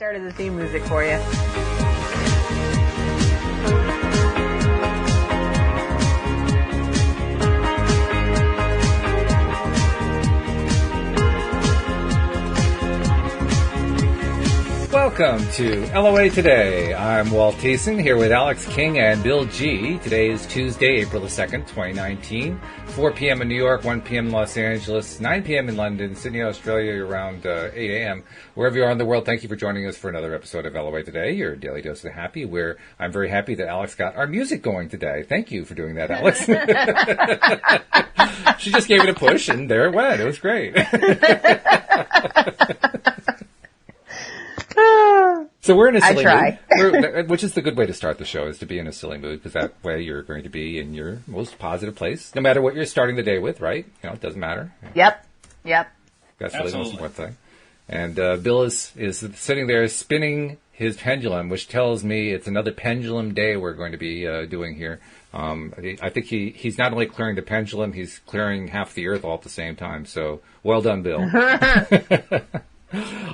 Started the theme music for you. Welcome to LOA Today. I'm Walt Thiessen here with Alyx King and Bill G. Today is Tuesday, April the 2nd, 2019. 4 p.m. in New York, 1 p.m. in Los Angeles, 9 p.m. in London, Sydney, Australia, around 8 a.m. Wherever you are in the world, thank you for joining us for another episode of LOA Today, your daily dose of happy, where I'm very happy that Alyx got our music going today. Thank you for doing that, Alyx. She just gave it a push, and there it went. It was great. So we're in a silly mood, which is the good way to start the show, is to be in a silly mood, because that way you're going to be in your most positive place, no matter what you're starting the day with, right? You know, it doesn't matter. Yep. That's really the most important thing. And Bill is sitting there spinning his pendulum, which tells me it's another pendulum day we're going to be doing here. I think he's not only clearing the pendulum, he's clearing half the earth all at the same time. So well done, Bill.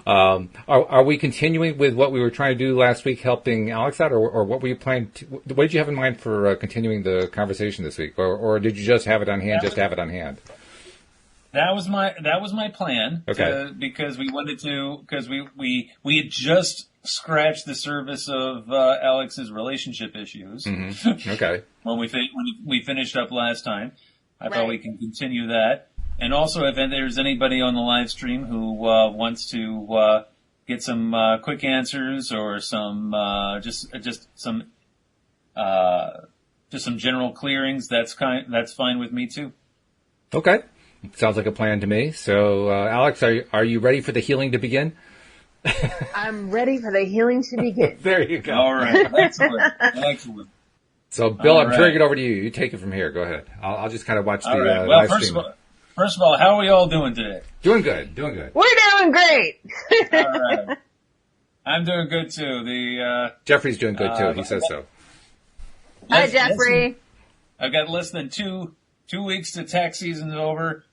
Are we continuing with what we were trying to do last week, helping Alyx out, or what were you planning to, what did you have in mind for continuing the conversation this week, or did you just have it on hand? That was my plan. Okay. Because we wanted to, because we had just scratched the surface of Alyx's relationship issues. Mm-hmm. Okay. when we finished up last time, I thought we can continue that. And also, if there's anybody on the live stream who wants to get some quick answers or some just some general clearings, that's fine with me too. Okay, sounds like a plan to me. So, Alyx, are you ready for the healing to begin? I'm ready for the healing to begin. There you go. All right, excellent. So, Bill, I'm turning it over to you. You take it from here. Go ahead. I'll just kind of watch the live stream. First of all, how are we all doing today? Doing good. We're doing great. All right. I'm doing good too. Jeffrey's doing good too. He says so. Hi, Jeffrey. I've got less than two weeks to tax season's over.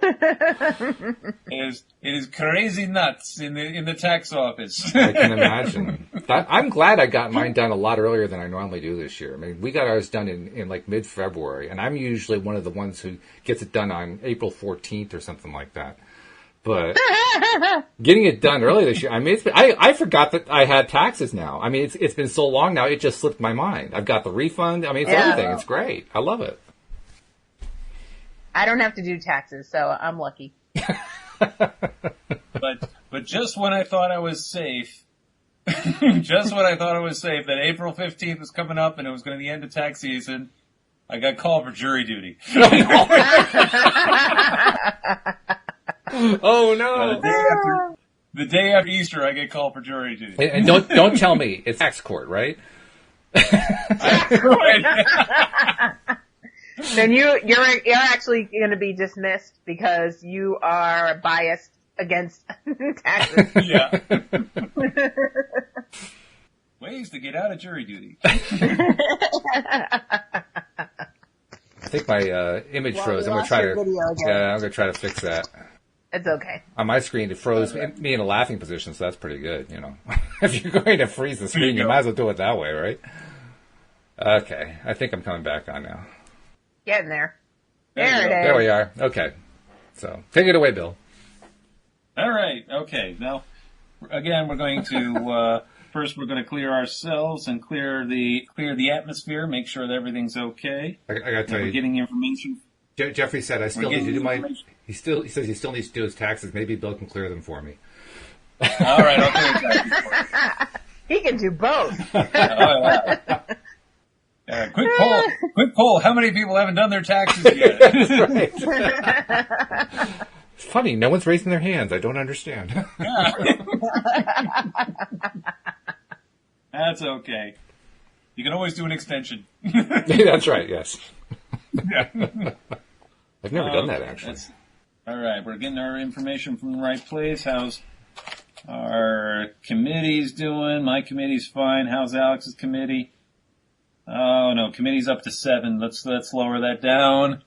It is crazy nuts in the tax office. I can imagine. I'm glad I got mine done a lot earlier than I normally do this year. I mean, we got ours done in like mid-February, and I'm usually one of the ones who gets it done on April 14th or something like that. But getting it done early this year, I mean, I forgot that I had taxes now. I mean, it's been so long now, it just slipped my mind. I've got the refund. I mean, it's everything. It's great. I love it. I don't have to do taxes, so I'm lucky. But just when I thought I was safe, that April 15th was coming up and it was going to be the end of tax season, I got called for jury duty. Oh no! The day after Easter, I get called for jury duty. And don't tell me it's tax court, right? Then you're actually going to be dismissed because you are biased against taxes. Yeah. Ways to get out of jury duty. I think my image froze. I'm going to try to fix that. It's okay. On my screen, it froze me in a laughing position, so that's pretty good, you know. If you're going to freeze the screen, you might as well do it that way, right? Okay. I think I'm coming back on now. Getting there. There it is. There we are. Okay. So, take it away, Bill. All right. Okay. Now, again, we're going to first we're going to clear ourselves and clear the atmosphere, make sure that everything's okay. I got to tell you, we're getting information. Jeffrey said I still need to do my. He says he still needs to do his taxes. Maybe Bill can clear them for me. All right. I'll clear taxes. He can do both. Quick poll. How many people haven't done their taxes yet? That's right. It's funny. No one's raising their hands. I don't understand. That's okay. You can always do an extension. That's right. Yes. Yeah. I've never done that, actually. All right. We're getting our information from the right place. How's our committees doing? My committee's fine. How's Alyx's committee? Oh no, committee's up to 7. Let's lower that down.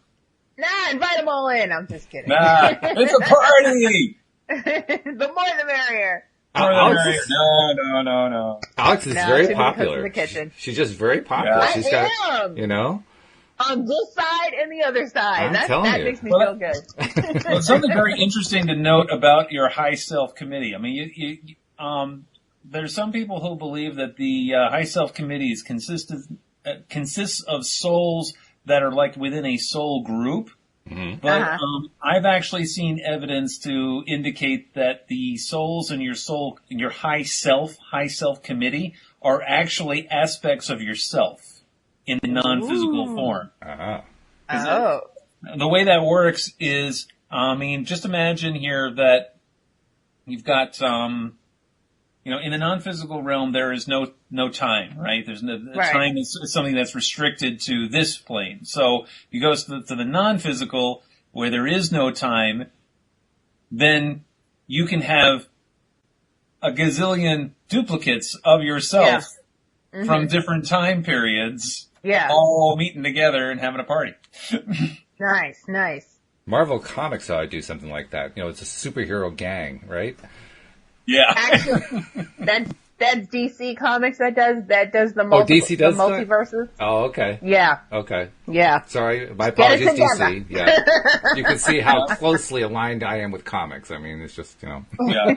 Nah, invite them all in. I'm just kidding. Nah, it's a party. The more the merrier. No. Alyx is very popular. In the kitchen. She's just very popular. Yeah. She's got, you know, on this side and the other side. That makes me feel good. Well, something very interesting to note about your high self committee. I mean, there's some people who believe that the high self committees consists of souls that are like within a soul group. Mm-hmm. But I've actually seen evidence to indicate that the souls in your high self committee are actually aspects of yourself in non-physical form. Oh. The way that works is, just imagine here that you've got, in the non-physical realm, there is no time, right? There's no, right. Time is something that's restricted to this plane. So you go to the non-physical, where there is no time, then you can have a gazillion duplicates of yourself from different time periods, all meeting together and having a party. Nice. Marvel Comics ought to do something like that. It's a superhero gang, right? Yeah. Actually, that's DC Comics that does the DC does the multiverses. Oh, okay. Yeah. Okay. Yeah. Sorry, my apologies, DC. Yeah. You can see how closely aligned I am with comics. I mean, it's just, Yeah.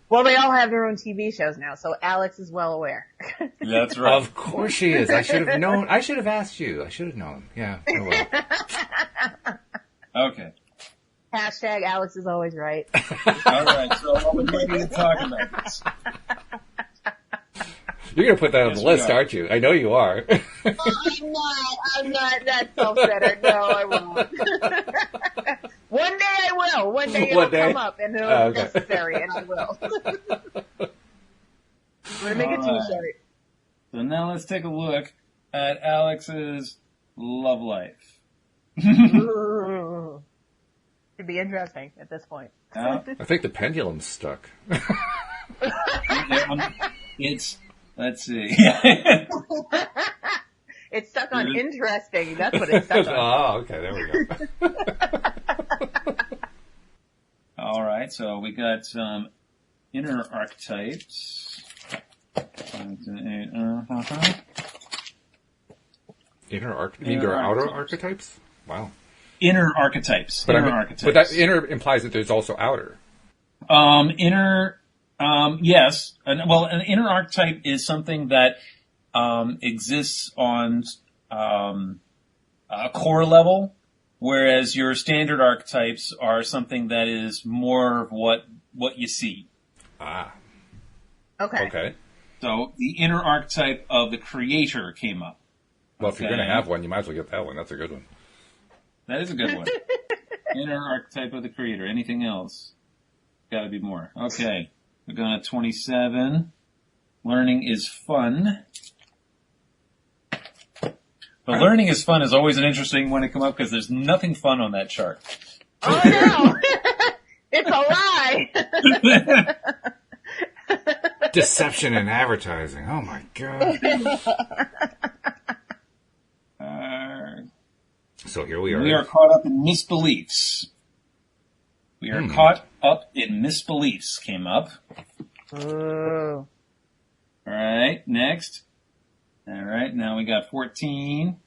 Well, they all have their own TV shows now, so Alyx is well aware. That's right. Of course she is. I should have known. I should have asked you. I should have known. Yeah. Oh, well. Okay. Hashtag Alyx is always right. All right, so what would we need to talk about this? You're going to put that on the list, aren't you? I know you are. I'm not that self-centered. No, I won't. One day I will. One day it'll come up and it'll be necessary, and I will. I'm going to make a t-shirt. So now let's take a look at Alyx's love life. It'd be interesting at this point. I think the pendulum's stuck. Let's see. It's stuck on interesting. That's what it's stuck on. Oh, okay. There we go. All right. So we got some inner archetypes. Inner outer archetypes? Wow. Inner archetypes. But that inner implies that there's also outer. Yes. An inner archetype is something that exists on a core level, whereas your standard archetypes are something that is more of what you see. Ah. Okay. So the inner archetype of the creator came up. Well, if you're going to have one, you might as well get that one. That's a good one. That is a good one. Inner archetype of the creator. Anything else? Got to be more. Okay. We're going to 27. Learning is fun. But learning is fun is always an interesting one to come up because there's nothing fun on that chart. Oh, no. It's a lie. Deception in advertising. Oh, my God. So here we are. We are caught up in misbeliefs. We are caught up in misbeliefs came up. Oh. All right, next. All right, now we got 14.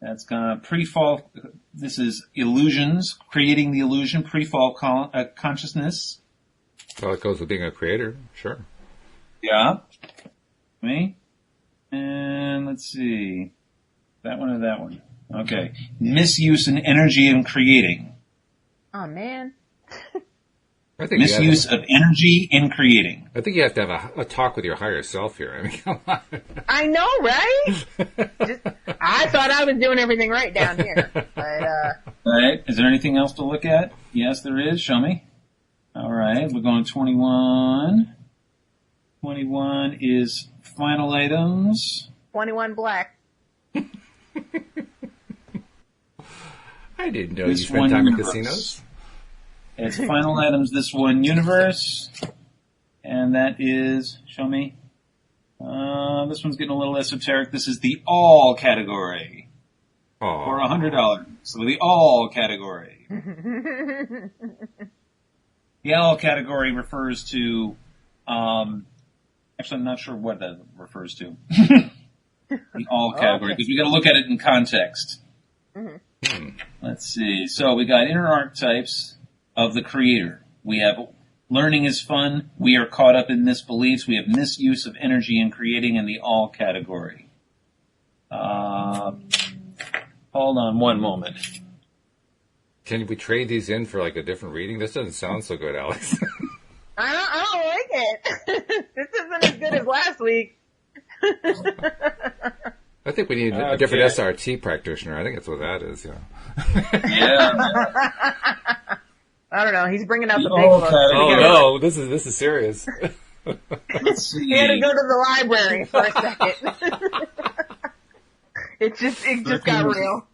That's gonna pre-fall. This is illusions, creating the illusion, pre-fall consciousness. Well, it goes with being a creator, sure. Yeah. Me. And let's see. That one or that one? Okay. Misuse and energy in creating. Oh, man. I think misuse of energy in creating. I think you have to have a talk with your higher self here. I mean, come on. I know, right? I thought I was doing everything right down here. But, all right. Is there anything else to look at? Yes, there is. Show me. All right. We're going 21. 21 is final items. 21 black. I didn't know you spent time in casinos. It's final items, this one universe. And that is, show me. This one's getting a little esoteric. This is the all category. Aww. For $100. So the all category. The all category refers to, actually I'm not sure what that refers to. The all category, because we got to look at it in context. Mm-hmm. Let's see. So we got inner archetypes of the creator. We have learning is fun. We are caught up in misbeliefs. We have misuse of energy in creating in the all category. Hold on one moment. Can we trade these in for like a different reading? This doesn't sound so good, Alyx. I don't like it. This isn't as good as last week. I think we need a different SRT practitioner. I think that's what that is. Yeah. I don't know. He's bringing out the big book. Oh no, this is serious. Let's see. He had to go to the library for a second. It just got real.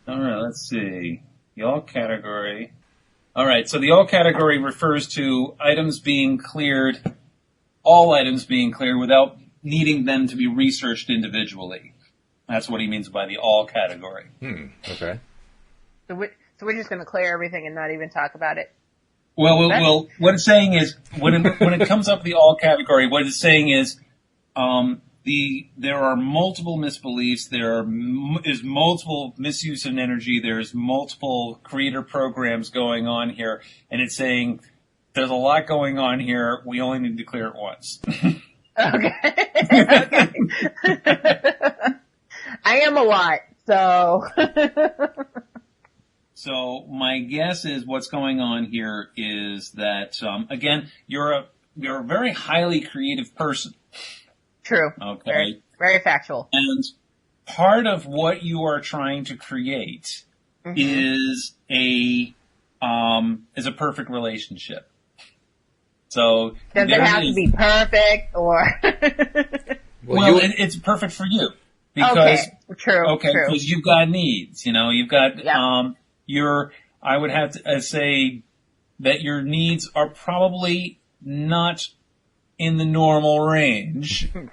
All right, let's see. The all category. All right, so the all category refers to items being cleared, all items being cleared without needing them to be researched individually. That's what he means by the all category. Okay. So we're just going to clear everything and not even talk about it. Well, what it's saying is, when it comes up the all category, what it's saying is, there are multiple misbeliefs, is multiple misuse of energy, there's multiple creator programs going on here, and it's saying, there's a lot going on here, we only need to clear it once. Okay. I am a lot, so. So my guess is what's going on here is that, again, you're a very highly creative person. True. Okay. Very, very factual. And part of what you are trying to create is a perfect relationship. So does it have to be perfect or? Well, it's perfect for you because true. because you've got needs. You've got I would have to say that your needs are probably not in the normal range in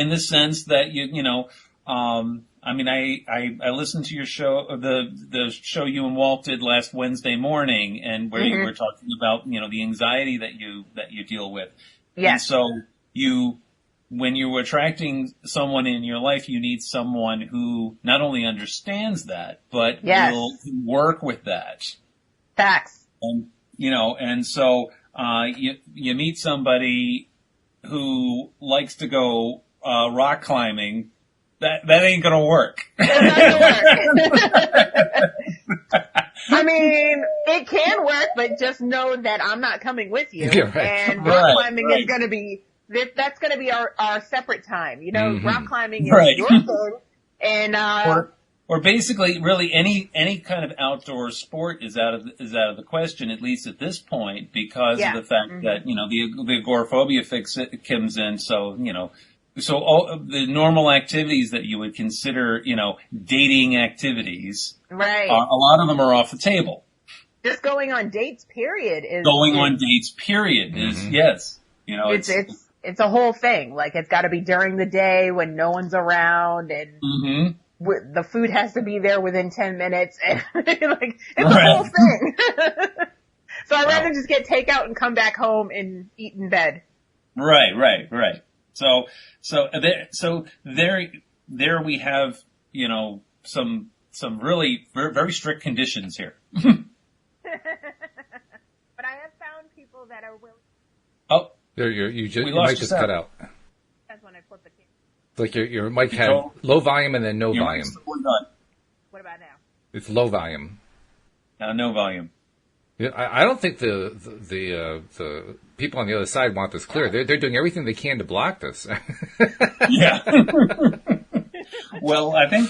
the sense that I listened to your show, the show you and Walt did last Wednesday morning, and where you were talking about, the anxiety that you deal with. Yeah. And so when you're attracting someone in your life, you need someone who not only understands that, but will work with that. Facts. And so, you meet somebody who likes to go, rock climbing. That ain't gonna work. I mean, it can work, but just know that I'm not coming with you. Yeah, right. And rock climbing is gonna be, that's gonna be our separate time. Rock climbing is your thing. And, or basically, really, any kind of outdoor sport is out of the question, at least at this point, because of the fact that the agoraphobia comes in. So all of the normal activities that you would consider, dating activities, right? A lot of them are off the table. Just going on dates, period, is yes. It's a whole thing. Like, it's got to be during the day when no one's around, and the food has to be there within 10 minutes, and it's a whole thing. So I'd rather just get takeout and come back home and eat in bed. Right. So there we have, some really very, very strict conditions here. But I have found people that are willing. Oh, there your mic just cut out. That's when I flip the camera. Like your mic had low volume and then no volume. What about now? It's low volume. No volume. Yeah, I don't think the people on the other side want this clear. They're doing everything they can to block this. Yeah. Well, I think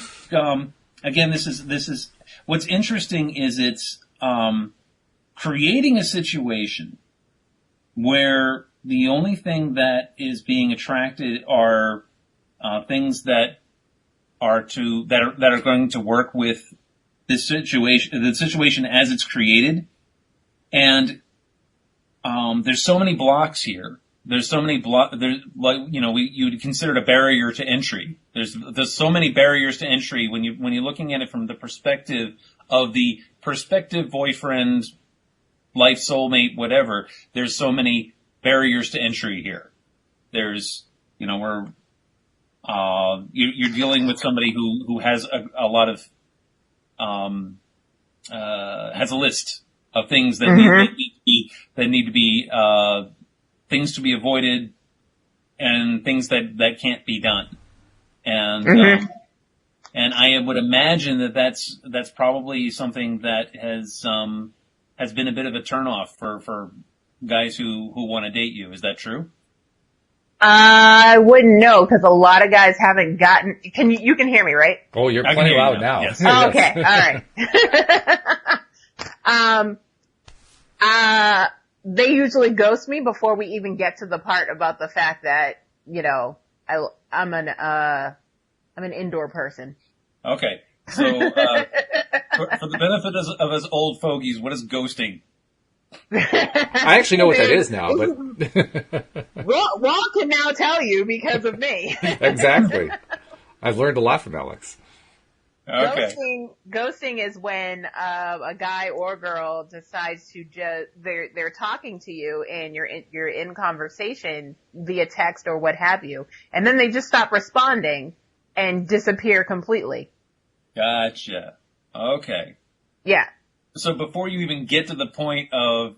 again, this is what's interesting is it's creating a situation where the only thing that is being attracted are things that are going to work with this situation, the situation as it's created. And there's so many blocks here there's so many there's like, you'd consider it a barrier to entry. There's so many barriers to entry when you're looking at it from the perspective of the prospective boyfriend, life soulmate, whatever. There's so many barriers to entry here. There's, you're dealing with somebody who has a lot of, has a list of things that need to be things to be avoided and things that can't be done. And, and I would imagine that's probably something that has been a bit of a turnoff for guys who want to date you. Is that true? I wouldn't know because a lot of guys haven't gotten. You can hear me, right? Oh, you're plenty loud now. Yes. Oh, okay, all right. They usually ghost me before we even get to the part about the fact that I'm an indoor person. Okay, so for the benefit of us old fogies, what is ghosting? I actually know what that is now, but Rob can now tell you because of me. Exactly. I've learned a lot from Alyx. Okay. Ghosting is when a guy or girl decides to they're talking to you and you're in conversation via text or what have you, and then they just stop responding and disappear completely. Gotcha. Okay. Yeah. So before you even get to the point of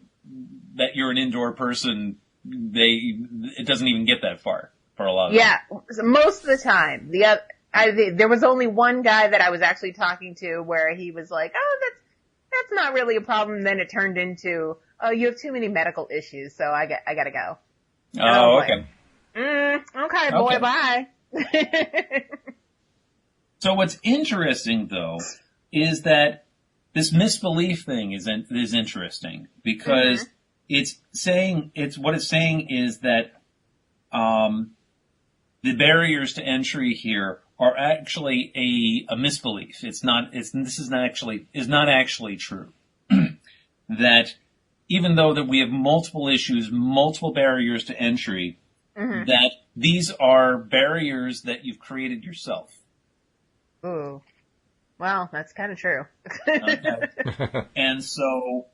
that you're an indoor person, it doesn't even get that far for a lot of them. Yeah, most of the time. There was only one guy that I was actually talking to where he was like, "Oh, that's not really a problem." Then it turned into, "Oh, you have too many medical issues, so I gotta go." Oh, okay. Okay, boy, bye. So what's interesting though is that this misbelief thing is interesting because it's saying is that the barriers to entry here are actually a misbelief. This is not actually true. That even though that we have multiple issues, multiple barriers to entry, that these are barriers that you've created yourself. Ooh. Well, that's kind of true. Okay. And so,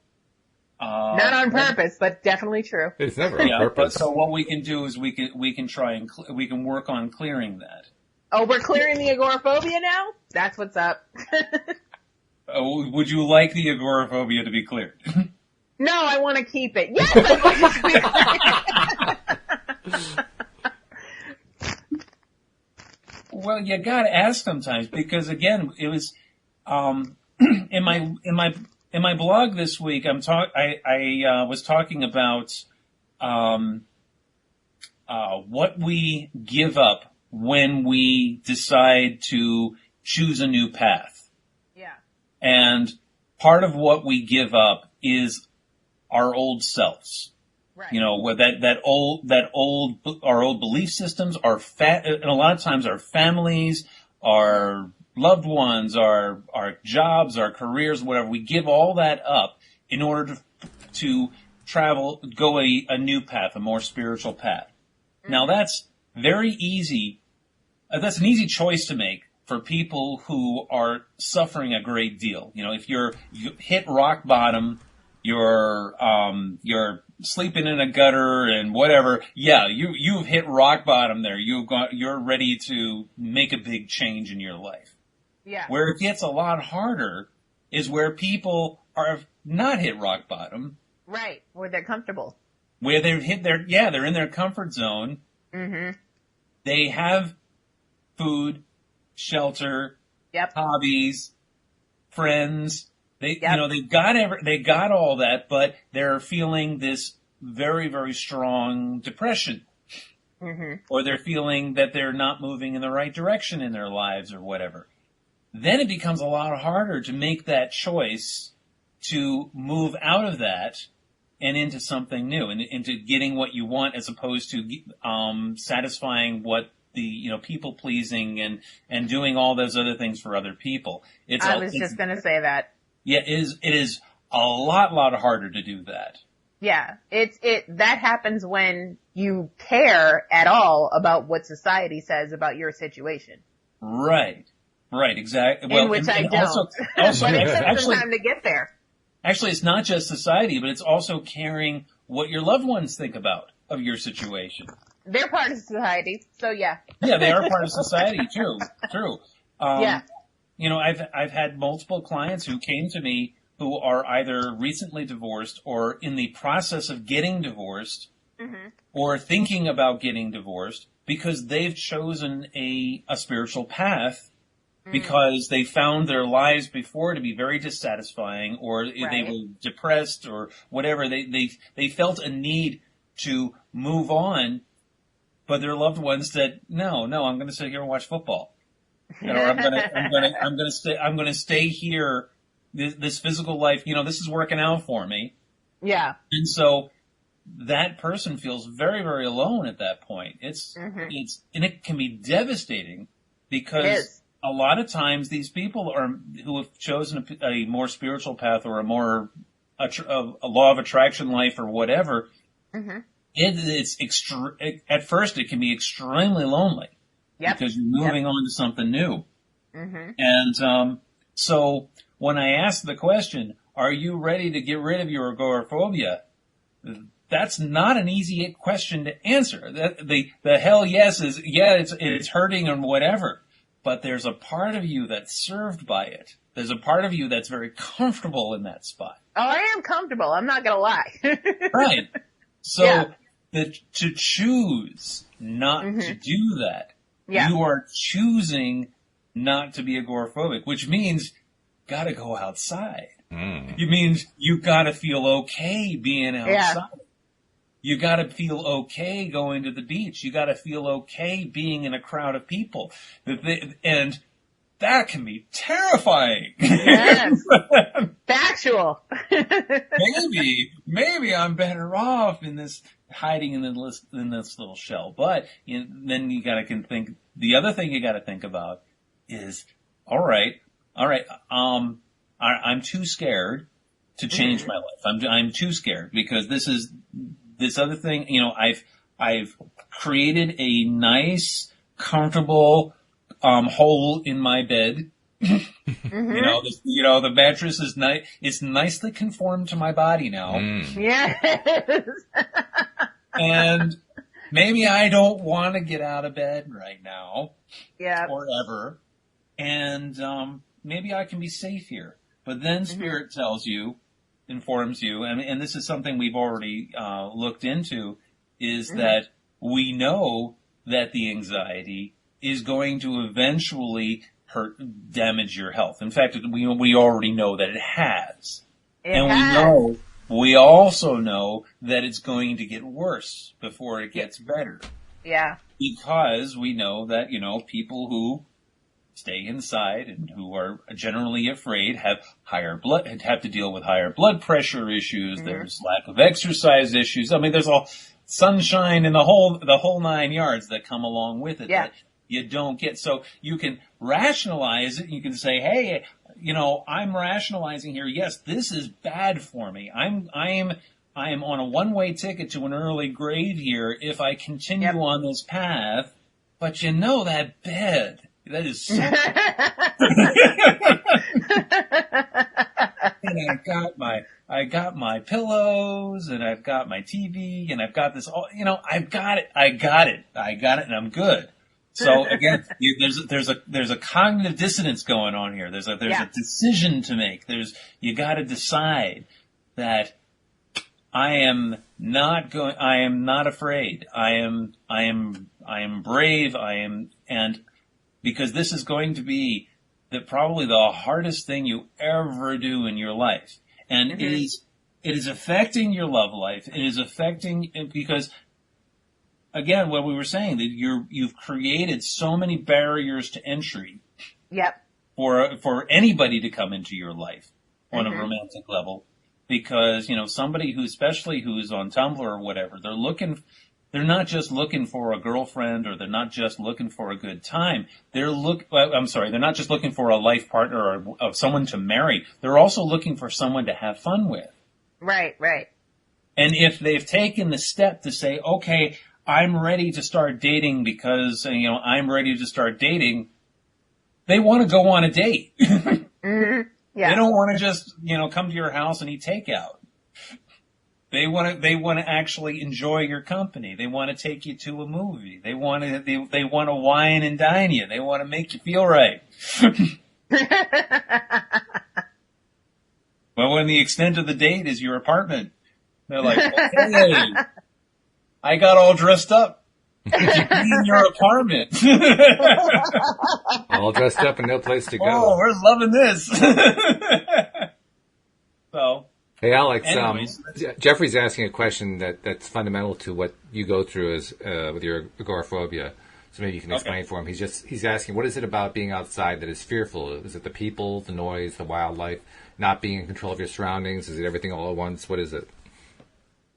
not on purpose, but definitely true. It's never on purpose. But so what we can do is we can try and we can work on clearing that. Oh, we're clearing the agoraphobia now? That's what's up. Would you like the agoraphobia to be cleared? No, I want to keep it. Yes, I want to keep it. Well, you gotta ask sometimes because again, it was, in my blog this week, I was talking about, what we give up when we decide to choose a new path. Yeah. And part of what we give up is our old selves. Right. Our old belief systems, and a lot of times our families, our loved ones, our jobs, our careers, whatever. We give all that up in order to go a new path, a more spiritual path. Mm-hmm. Now that's very easy. That's an easy choice to make for people who are suffering a great deal. If you hit rock bottom, you're sleeping in a gutter and whatever. Yeah, you've hit rock bottom there. You're ready to make a big change in your life. Yeah. Where it gets a lot harder is where people are not hit rock bottom. Right. Where they're comfortable. Where they're in their comfort zone. Mm-hmm. They have food, shelter, hobbies, friends. They got all that, but they're feeling this very, very strong depression. Mm-hmm. Or they're feeling that they're not moving in the right direction in their lives or whatever. Then it becomes a lot harder to make that choice to move out of that and into something new and into getting what you want as opposed to satisfying what the people pleasing and doing all those other things for other people. I was just going to say that. Yeah, it is a lot harder to do that. Yeah. That happens when you care at all about what society says about your situation. Right. Right. Exactly. Well, in which I don't. Also, but it took some time to get there. Actually, it's not just society, but it's also caring what your loved ones think about of your situation. They're part of society, so yeah. Yeah, they are part of society. True. Yeah. You know, I've had multiple clients who came to me who are either recently divorced or in the process of getting divorced, or thinking about getting divorced because they've chosen a spiritual path. Because they found their lives before to be very dissatisfying, or they were depressed, or whatever. They felt a need to move on, but their loved ones said, "No, I'm going to sit here and watch football, or I'm going to stay here. This physical life, this is working out for me." Yeah. And so that person feels very, very alone at that point. And it can be devastating because a lot of times these people who have chosen a more spiritual path or a more a law of attraction life or whatever, at first it can be extremely lonely because you're moving on to something new. And so when I ask the question, are you ready to get rid of your agoraphobia? That's not an easy question to answer. The hell yes is, it's hurting and whatever. But there's a part of you that's served by it. There's a part of you that's very comfortable in that spot. Oh, I am comfortable. I'm not going to lie. Right. So to choose not to do that, you are choosing not to be agoraphobic, which means gotta go outside. It means you gotta feel okay being outside. You gotta feel okay going to the beach. You gotta feel okay being in a crowd of people. And that can be terrifying. Yes. Factual. maybe I'm better off in this, hiding in this little shell. But then you gotta think, the other thing you gotta think about is, all right, I'm too scared to change my life. I'm too scared because this other thing, I've created a nice, comfortable, hole in my bed. The mattress is nice. It's nicely conformed to my body now. Yes. And maybe I don't want to get out of bed right now. Yeah. Or ever. And, maybe I can be safe here. But then Spirit informs you, and this is something we've already looked into, is that we know that the anxiety is going to eventually damage your health. In fact, we already know that it has. We also know that it's going to get worse before it gets better. Yeah. Because we know that, people who stay inside and who are generally afraid have to deal with higher blood pressure issues. There's lack of exercise issues. I mean, there's all sunshine and the whole 9 yards that come along with it that you don't get. So you can rationalize it. You can say, hey, I'm rationalizing here. Yes, this is bad for me. I am on a one-way ticket to an early grave here if I continue on this path. But that bed. That is so and I got my pillows and I've got my TV and I've got this all, I've got it. I got it and I'm good. So again, there's a cognitive dissonance going on here. There's a decision to make. You got to decide that I am not afraid. I am brave. Because this is going to be probably the hardest thing you ever do in your life. And it is affecting your love life. It is affecting, because again, what we were saying, that you've created so many barriers to entry. Yep. For anybody to come into your life on a romantic level. Because, somebody especially who's on Tumblr or whatever, they're not just looking for a girlfriend, or they're not just looking for a good time. They're not just looking for a life partner or someone to marry. They're also looking for someone to have fun with. Right. And if they've taken the step to say, okay, I'm ready to start dating because, I'm ready to start dating, they want to go on a date. Mm-hmm. Yeah. They don't want to just, come to your house and eat takeout. They want to actually enjoy your company. They want to take you to a movie. They want to wine and dine you. They want to make you feel right. But when the extent of the date is your apartment, they're like, okay, I got all dressed up to be in your apartment. All dressed up and no place to go. Oh, we're loving this. So. Hey, Alyx, anyways, Jeffrey's asking a question that's fundamental to what you go through with your agoraphobia. So maybe you can explain for him. He's asking, what is it about being outside that is fearful? Is it the people, the noise, the wildlife, not being in control of your surroundings? Is it everything all at once? What is it?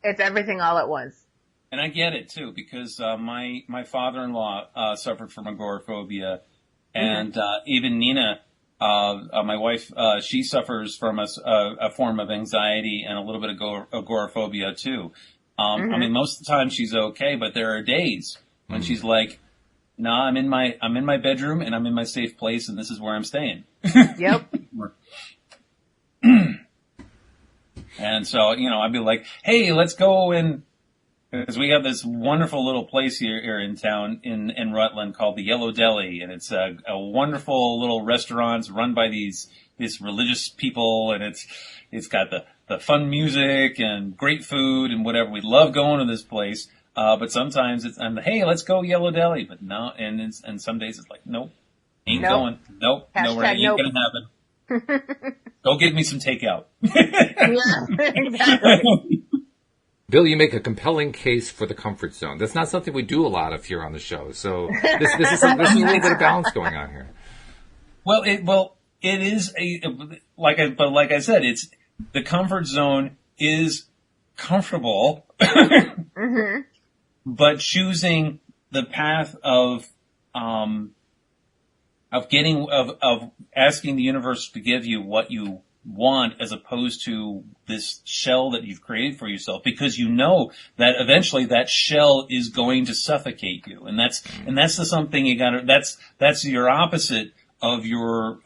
It's everything all at once. And I get it too, because my father-in-law suffered from agoraphobia, and even Nina, my wife, she suffers from a form of anxiety and a little bit of agoraphobia too. I mean, most of the time she's okay, but there are days when she's like, "Nah, I'm in my bedroom and I'm in my safe place, and this is where I'm staying." Yep. And so, I'd be like, "Hey, let's go and." Because we have this wonderful little place here in town in Rutland called the Yellow Deli, and it's a wonderful little restaurant run by these religious people, and it's got the fun music and great food and whatever. We love going to this place, but sometimes hey, let's go Yellow Deli, but no, and some days it's like, nope, ain't going, nope, no, ain't gonna happen. Go get me some takeout. Yeah, exactly. Bill, you make a compelling case for the comfort zone. That's not something we do a lot of here on the show. So this is a little bit of balance going on here. Well, it is like I said, it's the comfort zone is comfortable, but choosing the path of asking the universe to give you what you want as opposed to this shell that you've created for yourself, because you know that eventually that shell is going to suffocate you, and that's the something you gotta, that's your opposite of your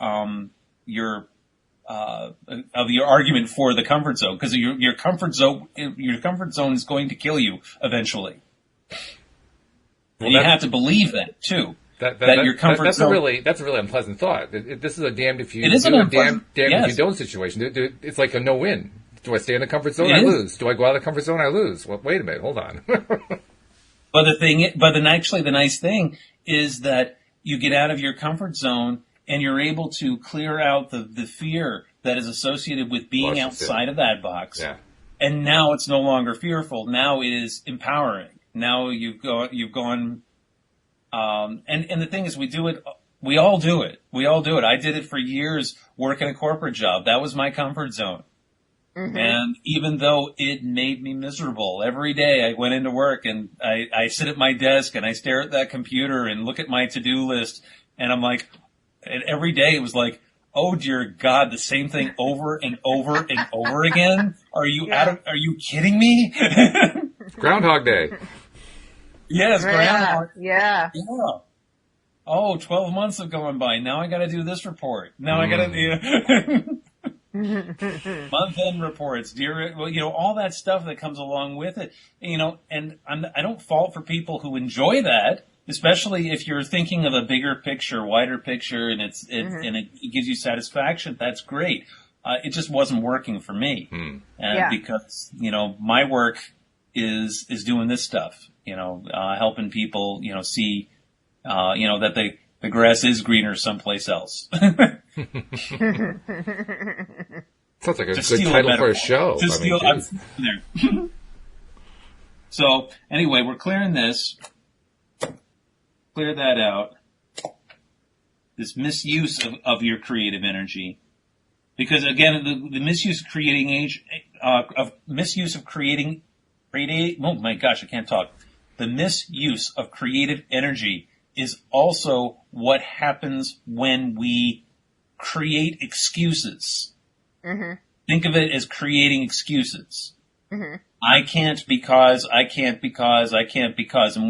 argument for the comfort zone, because your comfort zone is going to kill you eventually. Well, and you have to believe that too. That your comfort zone. That's a really unpleasant thought. This is a damned if you do, a damned if you don't situation. It's like a no-win. Do I stay in the comfort zone? I lose. Do I go out of the comfort zone? I lose. Well, wait a minute. Hold on. Actually, the nice thing is that you get out of your comfort zone and you're able to clear out the fear that is associated with being outside of that box. Yeah. And now it's no longer fearful. Now it is empowering. Now you've gone. And the thing is, we all do it. I did it for years working a corporate job. That was my comfort zone. Mm-hmm. And even though it made me miserable, every day I went into work and I sit at my desk and I stare at that computer and look at my to-do list, and I'm like, and every day it was like, oh dear God, the same thing over and over and over again? Are you kidding me? Groundhog Day. Yes, Groundhog. Yeah. Oh, 12 months have gone by. Now I gotta do this report. Now I gotta, month-end reports, all that stuff that comes along with it, and I don't fault for people who enjoy that, especially if you're thinking of a bigger picture, wider picture, and it gives you satisfaction. That's great. It just wasn't working for me. Because, my work is doing this stuff, helping people, see, that the grass is greener someplace else. Sounds like a good title for a show. So anyway, we're clearing this. Clear that out. This misuse of your creative energy, because again, the misuse of creating oh my gosh, I can't talk. The misuse of creative energy is also what happens when we create excuses. Mm-hmm. Think of it as creating excuses. I can't because, I can't because, I can't because. And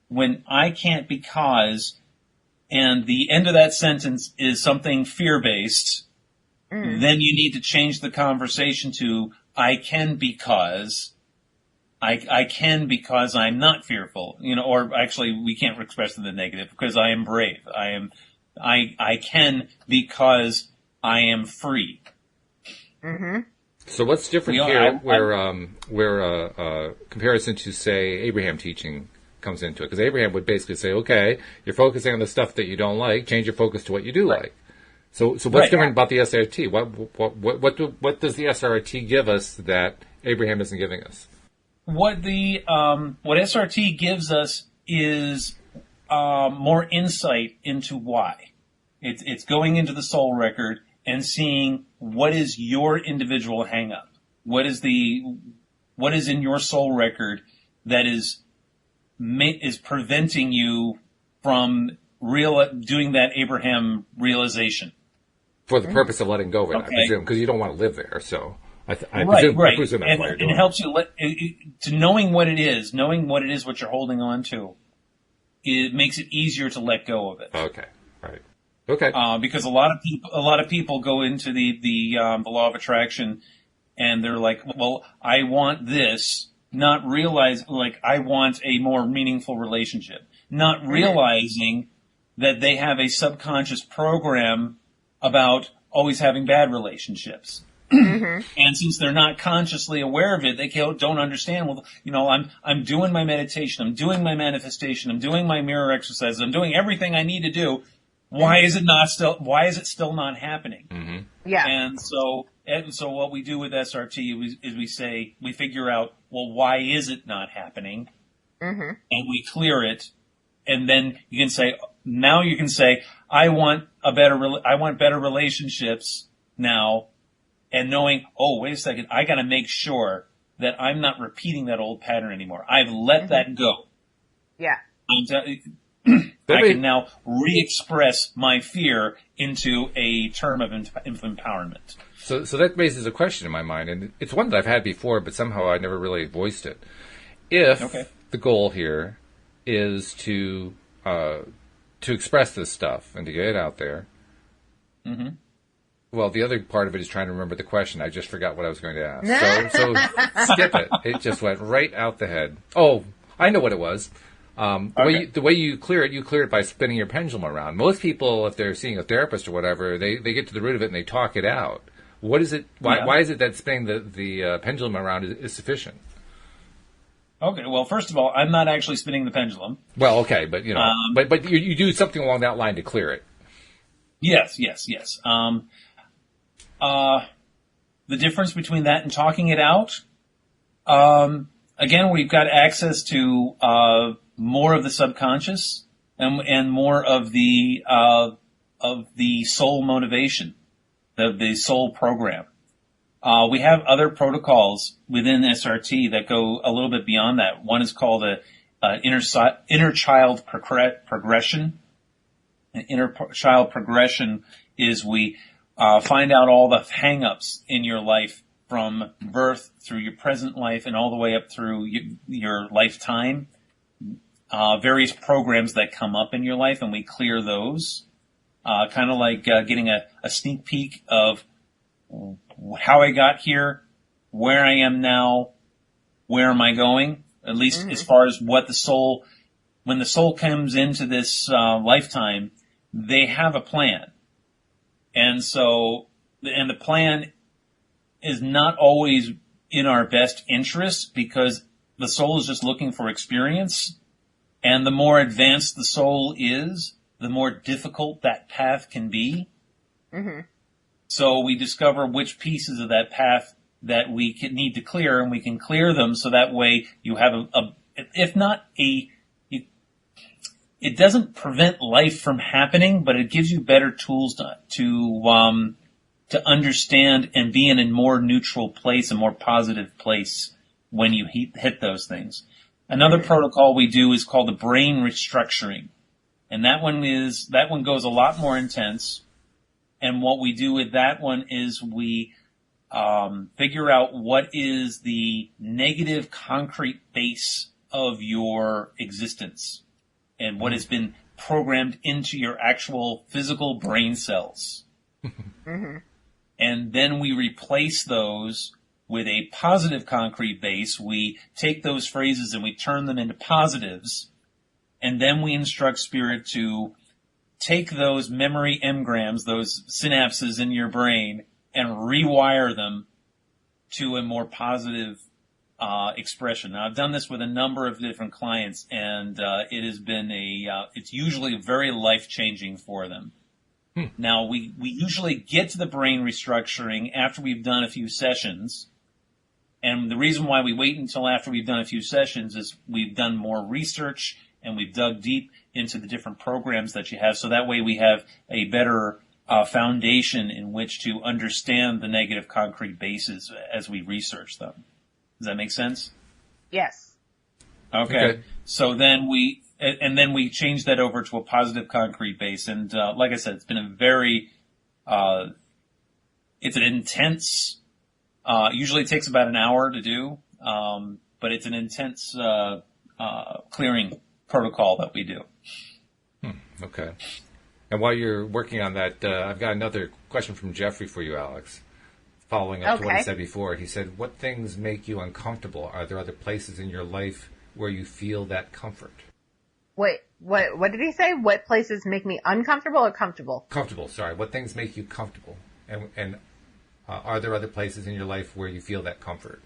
when I can't because, and the end of that sentence is something fear-based, then you need to change the conversation to, I can because, I can because I'm not fearful, or actually we can't express in the negative, because I am brave. I can because I am free. So what's different here where comparison to, say, Abraham teaching comes into it? Because Abraham would basically say, okay, you're focusing on the stuff that you don't like, change your focus to what you do like. So what's different about the SRT? What does the SRT give us that Abraham isn't giving us? What SRT gives us is more insight into why. It's going into the soul record and seeing what is your individual hang-up. What is in your soul record that is preventing you from doing that Abraham realization. For the purpose of letting go of it, I presume, because you don't want to live there. So I presume that's why you're doing it. Helps you to knowing what it is, what you're holding on to. It makes it easier to let go of it. Okay, right. Okay. Because a lot of people go into the law of attraction, and they're like, well, I want this, not realize, like, I want a more meaningful relationship, not realizing that they have a subconscious program about always having bad relationships. And since they're not consciously aware of it, they don't understand, well, I'm doing my meditation, I'm doing my manifestation, I'm doing my mirror exercises, I'm doing everything I need to do. Why is it still not happening? Yeah. And so what we do with SRT is we figure out, well, why is it not happening? And we clear it. And then you can say, I want better relationships now. And knowing, oh, wait a second, I got to make sure that I'm not repeating that old pattern anymore. I've let that go. Yeah. I can now re-express my fear into a term of empowerment. So that raises a question in my mind, and it's one that I've had before, but somehow I never really voiced it. If the goal here is to express this stuff and to get it out there, well, the other part of it is trying to remember the question. I just forgot what I was going to ask. So skip it. It just went right out the head. Oh, I know what it was. The way you clear it by spinning your pendulum around. Most people, if they're seeing a therapist or whatever, they get to the root of it and they talk it out. What is it? Why is it that spinning the pendulum around is sufficient? Okay, well, first of all, I'm not actually spinning the pendulum. Well, okay, but but you do something along that line to clear it. Yes. The difference between that and talking it out, again, we've got access to more of the subconscious and more of the soul motivation, the soul program. We have other protocols within SRT that go a little bit beyond that. One is called inner child progression. An inner child progression is we find out all the hang-ups in your life from birth through your present life and all the way up through your lifetime. Various programs that come up in your life, and we clear those. Kind of like getting a sneak peek of how I got here, where I am now, where am I going, at least as far as what when the soul comes into this lifetime, they have a plan. And the plan is not always in our best interest because the soul is just looking for experience. And the more advanced the soul is, the more difficult that path can be. So we discover which pieces of that path that we need to clear, and we can clear them so that way you have it doesn't prevent life from happening, but it gives you better tools to understand and be in a more neutral place, a more positive place when you hit those things. Another protocol we do is called the brain restructuring. And that one goes a lot more intense. And what we do with that one is we figure out what is the negative concrete base of your existence and what has been programmed into your actual physical brain cells. Mm-hmm. And then we replace those with a positive concrete base. We take those phrases and we turn them into positives. And then we instruct spirit to take those memory engrams, those synapses in your brain, and rewire them to a more positive expression. Now, I've done this with a number of different clients, and it has been it's usually very life-changing for them. Now, we usually get to the brain restructuring after we've done a few sessions. And the reason why we wait until after we've done a few sessions is we've done more research and we've dug deep into the different programs that you have. So that way we have a better foundation in which to understand the negative concrete bases as we research them. Does that make sense? Yes. Okay. So then we change that over to a positive concrete base. And like I said, it's been a very, it's an intense, usually it takes about an hour to do, but it's an intense clearing protocol that we do. Okay. And while you're working on that, I've got another question from Jeffrey for you, Alyx. Following up to what he said before, he said, what things make you uncomfortable? Are there other places in your life where you feel that comfort? Wait, what did he say? What places make me uncomfortable or comfortable? Comfortable, sorry. What things make you comfortable? And are there other places in your life where you feel that comfort?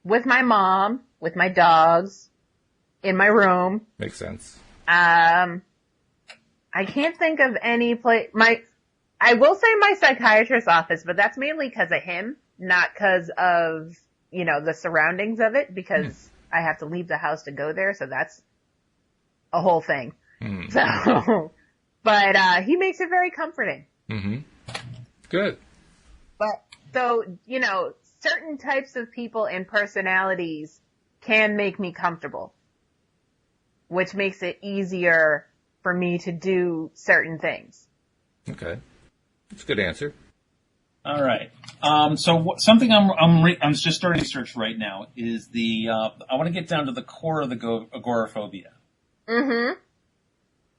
With my mom, with my dogs, in my room. Makes sense. I can't think of any place. I will say my psychiatrist's office, but that's mainly because of him, not because of, the surroundings of it, because I have to leave the house to go there, so that's a whole thing. So, but he makes it very comforting. Mm-hmm. Good. But, so, certain types of people and personalities can make me comfortable, which makes it easier for me to do certain things. Okay. That's a good answer. All right. So something I'm just starting research right now is I want to get down to the core of the agoraphobia. Mm-hmm.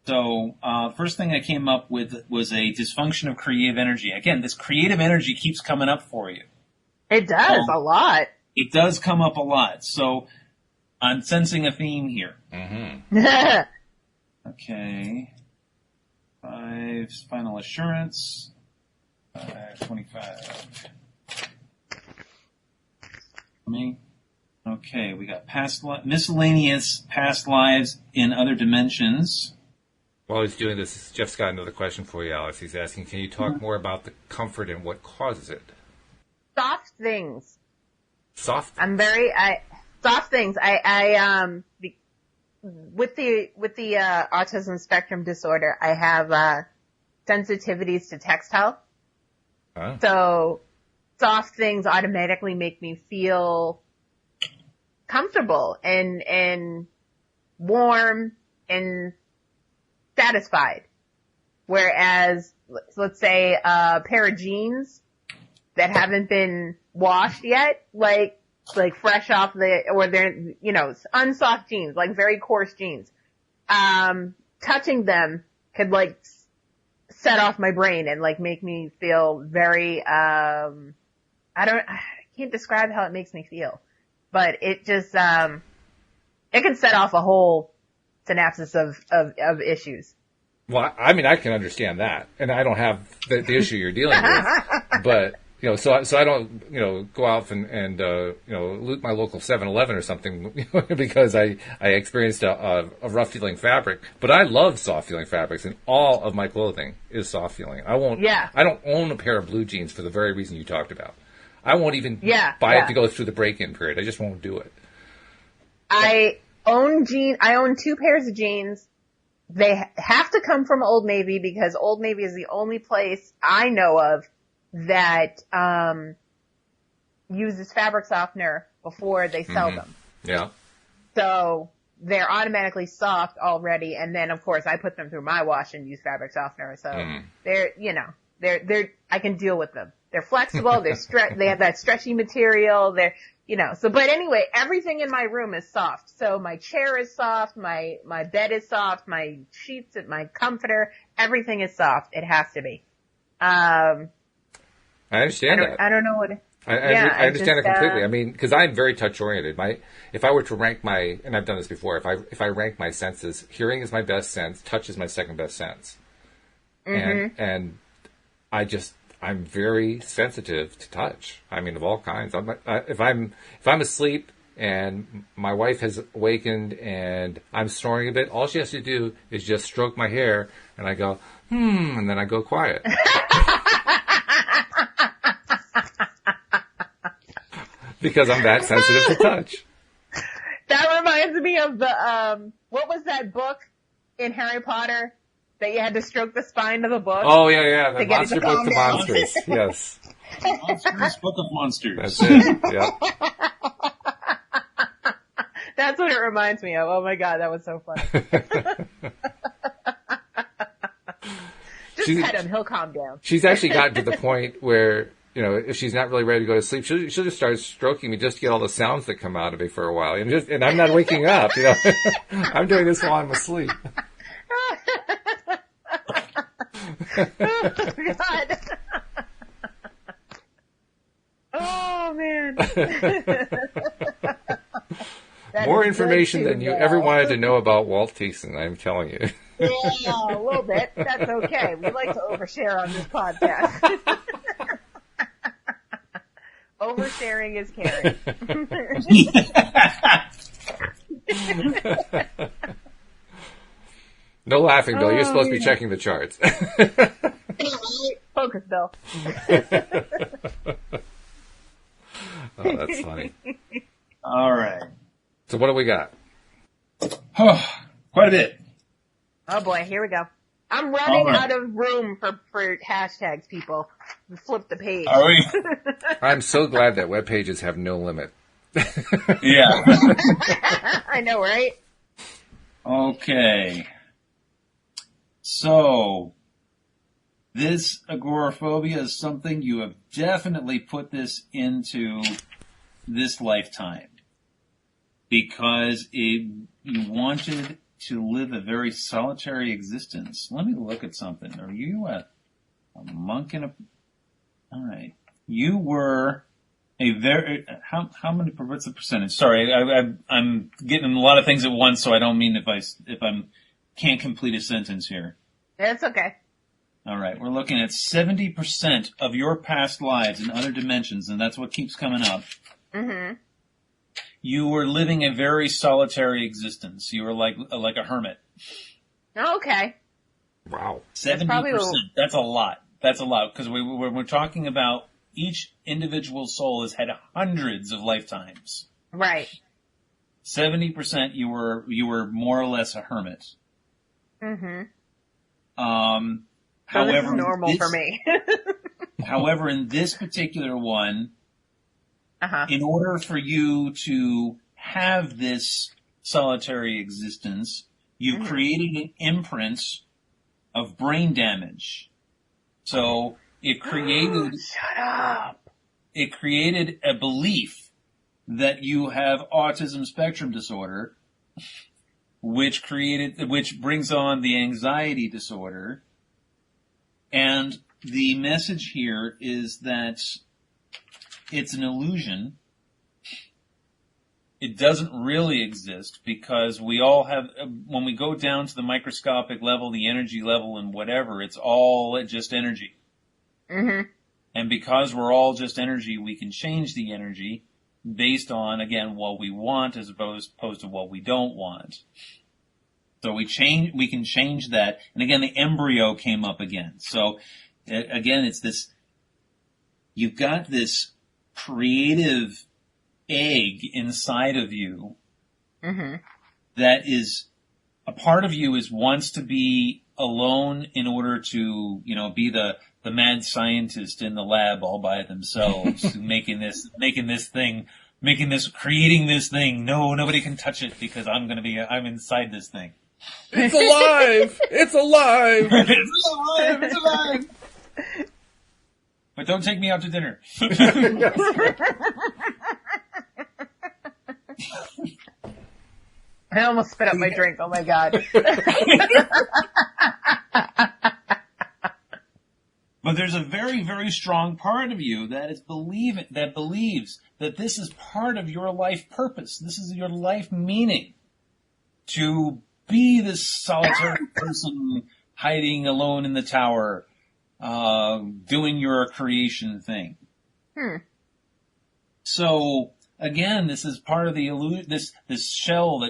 So, first thing I came up with was a dysfunction of creative energy. Again, this creative energy keeps coming up for you. It does a lot. It does come up a lot. So, I'm sensing a theme here. Mm-hmm. Okay. 5, final assurance. 25. Me. Okay, we got miscellaneous past lives in other dimensions. While he's doing this, Jeff's got another question for you, Alyx. He's asking, can you talk more about the comfort and what causes it? Soft things. Soft? Soft things. With the autism spectrum disorder, I have, sensitivities to textile. Huh? So soft things automatically make me feel comfortable and warm and satisfied. Whereas, let's say a pair of jeans that haven't been washed yet, like fresh off or they're, unsoft jeans, like very coarse jeans. Touching them could set off my brain and make me feel very, I can't describe how it makes me feel, but it just, it can set off a whole synapses of issues. Well, I mean, I can understand that, and I don't have the issue you're dealing with, but, so I don't, go out and loot my local 7-Eleven or something, because I experienced a rough feeling fabric, but I love soft feeling fabrics, and all of my clothing is soft feeling. I don't own a pair of blue jeans for the very reason you talked about. I won't even buy it to go through the break-in period. I just won't do it. I own 2 pairs of jeans. They have to come from Old Navy because Old Navy is the only place I know of that uses fabric softener before they sell them. Yeah. So they're automatically soft already, and then of course I put them through my wash and use fabric softener. So they're I can deal with them. They're flexible. They have that stretchy material. But anyway, everything in my room is soft. So my chair is soft. My bed is soft. My sheets and my comforter, everything is soft. It has to be. I understand that. I don't know what. I understand it completely. I mean, because I'm very touch oriented. If I were to rank and I've done this before, if I rank my senses, hearing is my best sense, touch is my second best sense, and I'm very sensitive to touch. I mean, of all kinds. If I'm asleep and my wife has awakened and I'm snoring a bit, all she has to do is just stroke my hair, and I go and then I go quiet. Because I'm that sensitive to touch. That reminds me of the, what was that book in Harry Potter that you had to stroke the spine of the book? Oh, yeah. The Monster Book to Monsters. Yes. Monsters Book of Monsters. That's it. Yeah. That's what it reminds me of. Oh my God, that was so funny. Just pet him, he'll calm down. She's actually gotten to the point where, if she's not really ready to go to sleep, she'll just start stroking me just to get all the sounds that come out of me for a while. And I'm not waking up, I'm doing this while I'm asleep. Oh, God. Oh, man. More information than you ever wanted to know about Walt Thiessen, I'm telling you. Yeah, a little bit. That's okay. We like to overshare on this podcast. Oversharing is caring. No laughing, Bill. You're supposed to be checking the charts. Focus, Bill. Oh, that's funny. All right. So what do we got? Oh, quite a bit. Oh boy, here we go. I'm running out of room for hashtags, people. Flip the page. Are we? I'm so glad that web pages have no limit. Yeah. I know, right? Okay. So, this agoraphobia is something you have definitely put this into this lifetime. Because you wanted to live a very solitary existence. Let me look at something. Are you a monk in a... All right. You were a very... How many... What's the percentage? Sorry, I'm getting a lot of things at once, so I don't mean if I'm can't complete a sentence here. That's okay. All right. We're looking at 70% of your past lives in other dimensions, and that's what keeps coming up. Mm-hmm. You were living a very solitary existence. You were like a hermit. Okay. Wow. 70%. That's a lot. That's a lot. Because we're talking about each individual soul has had hundreds of lifetimes. Right. 70% you were more or less a hermit. Mm-hmm. However, this is normal for me. However, in this particular one, in order for you to have this solitary existence, you've created an imprint of brain damage. So it created... Shut up! It created a belief that you have autism spectrum disorder, which brings on the anxiety disorder. And the message here is that it's an illusion. It doesn't really exist because we all have, when we go down to the microscopic level, the energy level and whatever, it's all just energy. Mm-hmm. And because we're all just energy, we can change the energy based on, again, what we want as opposed to what we don't want. So we can change that. And again, the embryo came up again. So again, it's this, you've got this creative egg inside of you that is, a part of you wants to be alone in order to, be the mad scientist in the lab all by themselves, creating this thing. No, nobody can touch it because I'm inside this thing. It's alive! It's alive! It's alive! It's alive! But don't take me out to dinner. I almost spit up my drink. Oh my God. But there's a very, very strong part of you that believes that this is part of your life purpose. This is your life meaning. To be this solitary person hiding alone in the tower, doing your creation thing. So again, this is part of the this shell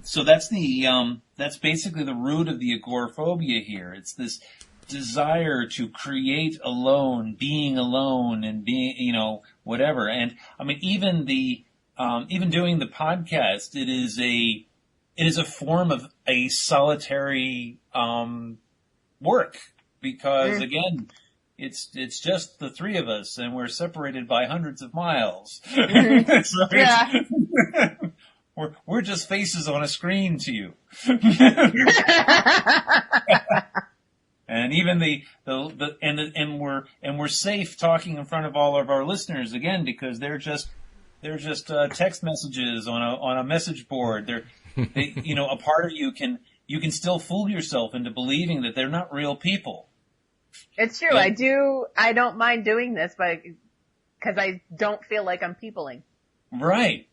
so that's that's basically the root of the agoraphobia here. It's this desire to create alone, being alone, and being, whatever. And I mean, even doing the podcast, it is a form of a solitary work, because again, it's just the three of us, and we're separated by hundreds of miles. So we're just faces on a screen to you. And even we're safe talking in front of all of our listeners, again, because they're just text messages on a message board. A part of you can still fool yourself into believing that they're not real people. It's true. I don't mind doing this, but because I don't feel like I'm peopling. Right.